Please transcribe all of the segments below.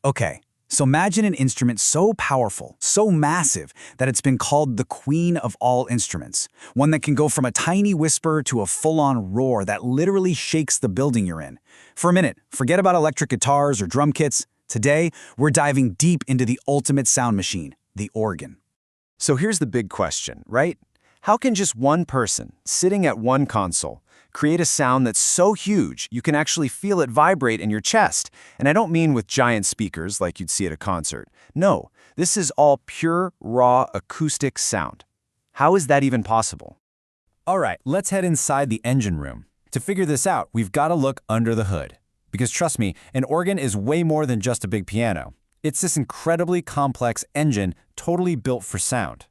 Okay, so imagine an instrument so powerful, so massive, that it's been called the queen of all instruments. One that can go from a tiny whisper to a full-on roar that literally shakes the building you're in. For a minute, forget about electric guitars or drum kits. Today, we're diving deep into the ultimate sound machine, the organ. So here's the big question, right? How can just one person, sitting at one console, create a sound that's so huge you can actually feel it vibrate in your chest? And I don't mean with giant speakers like you'd see at a concert. No, this is all pure, raw, acoustic sound. How is that even possible? All right, let's head inside the engine room. To figure this out, we've got to look under the hood. Because trust me, an organ is way more than just a big piano. It's this incredibly complex engine totally built for sound.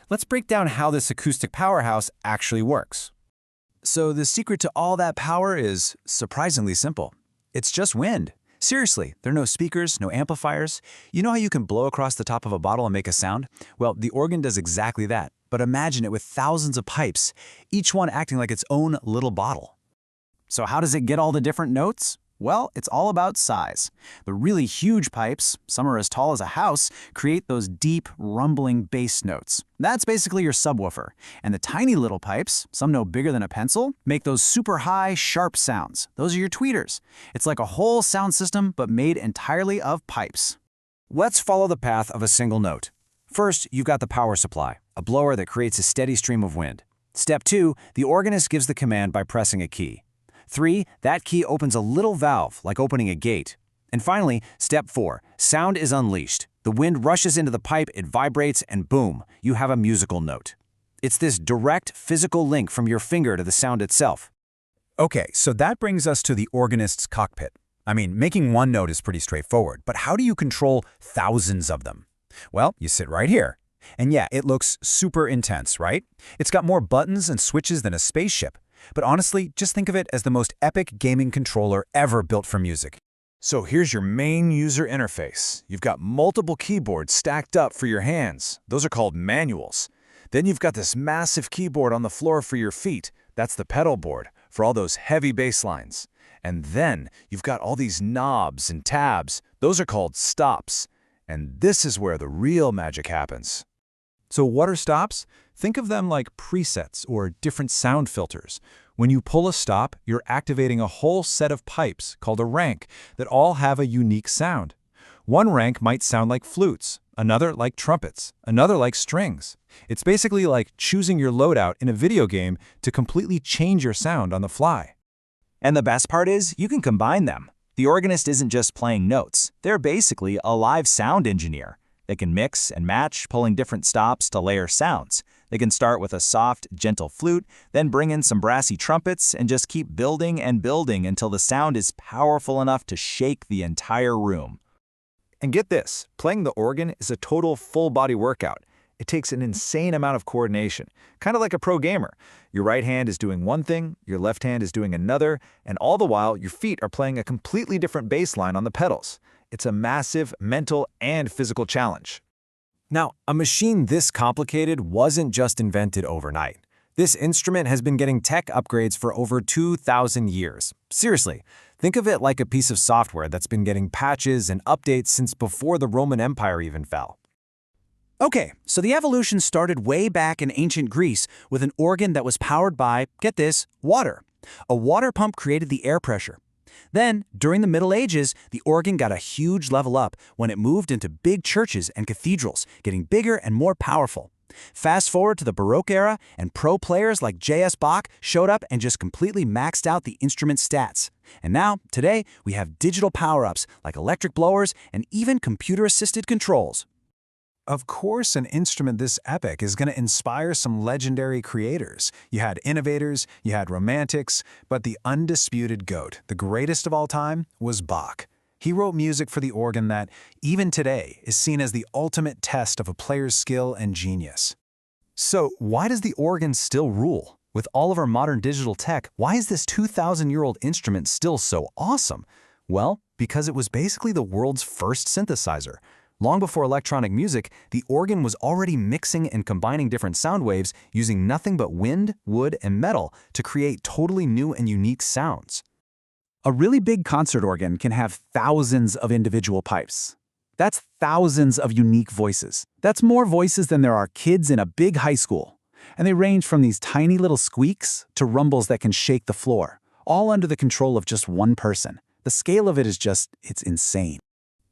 Let's break down how this acoustic powerhouse actually works. So the secret to all that power is surprisingly simple. It's just wind. Seriously, there are no speakers, no amplifiers. You know how you can blow across the top of a bottle and make a sound? Well, the organ does exactly that. But imagine it with thousands of pipes, each one acting like its own little bottle. So how does it get all the different notes? Well, it's all about size. The really huge pipes, some are as tall as a house, create those deep, rumbling bass notes. That's basically your subwoofer. And the tiny little pipes, some no bigger than a pencil, make those super high, sharp sounds. Those are your tweeters. It's like a whole sound system, but made entirely of pipes. Let's follow the path of a single note. First, you've got the power supply, a blower that creates a steady stream of wind. Step 2, the organist gives the command by pressing a key. 3, that key opens a little valve, like opening a gate. And finally, step 4, sound is unleashed. The wind rushes into the pipe, it vibrates, and boom, you have a musical note. It's this direct physical link from your finger to the sound itself. Okay, so that brings us to the organist's cockpit. I mean, making one note is pretty straightforward, but how do you control thousands of them? Well, you sit right here. And yeah, it looks super intense, right? It's got more buttons and switches than a spaceship. But honestly, just think of it as the most epic gaming controller ever built for music. So here's your main user interface. You've got multiple keyboards stacked up for your hands. Those are called manuals. Then you've got this massive keyboard on the floor for your feet. That's the pedal board for all those heavy bass lines. And then you've got all these knobs and tabs. Those are called stops. And this is where the real magic happens. So what are stops? Think of them like presets or different sound filters. When you pull a stop, you're activating a whole set of pipes called a rank that all have a unique sound. One rank might sound like flutes, another like trumpets, another like strings. It's basically like choosing your loadout in a video game to completely change your sound on the fly. And the best part is, you can combine them. The organist isn't just playing notes. They're basically a live sound engineer. They can mix and match, pulling different stops to layer sounds. They can start with a soft, gentle flute, then bring in some brassy trumpets, and just keep building and building until the sound is powerful enough to shake the entire room. And get this, playing the organ is a total full-body workout. It takes an insane amount of coordination, kind of like a pro gamer. Your right hand is doing one thing, your left hand is doing another, and all the while, your feet are playing a completely different bass line on the pedals. It's a massive mental and physical challenge. Now, a machine this complicated wasn't just invented overnight. This instrument has been getting tech upgrades for over 2,000 years. Seriously, think of it like a piece of software that's been getting patches and updates since before the Roman Empire even fell. Okay, so the evolution started way back in ancient Greece with an organ that was powered by, get this, water. A water pump created the air pressure. Then, during the Middle Ages, the organ got a huge level up when it moved into big churches and cathedrals, getting bigger and more powerful. Fast forward to the Baroque era, and pro players like J.S. Bach showed up and just completely maxed out the instrument stats. And now, today, we have digital power-ups like electric blowers and even computer-assisted controls. Of course, an instrument this epic is going to inspire some legendary creators. You had innovators, you had romantics, but the undisputed GOAT, the greatest of all time, was Bach. He wrote music for the organ that, even today, is seen as the ultimate test of a player's skill and genius. So, why does the organ still rule? With all of our modern digital tech, why is this 2,000-year-old instrument still so awesome? Well, because it was basically the world's first synthesizer. Long before electronic music, the organ was already mixing and combining different sound waves using nothing but wind, wood, and metal to create totally new and unique sounds. A really big concert organ can have thousands of individual pipes. That's thousands of unique voices. That's more voices than there are kids in a big high school. And they range from these tiny little squeaks to rumbles that can shake the floor, all under the control of just one person. The scale of it is it's insane.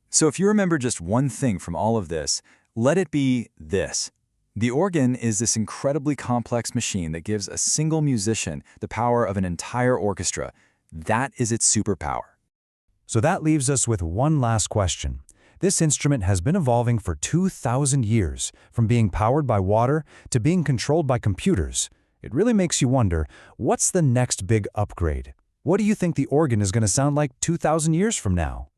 So if you remember just one thing from all of this, let it be this. The organ is this incredibly complex machine that gives a single musician the power of an entire orchestra. That is its superpower. So that leaves us with one last question. This instrument has been evolving for 2,000 years, from being powered by water to being controlled by computers. It really makes you wonder, what's the next big upgrade? What do you think the organ is going to sound like 2,000 years from now?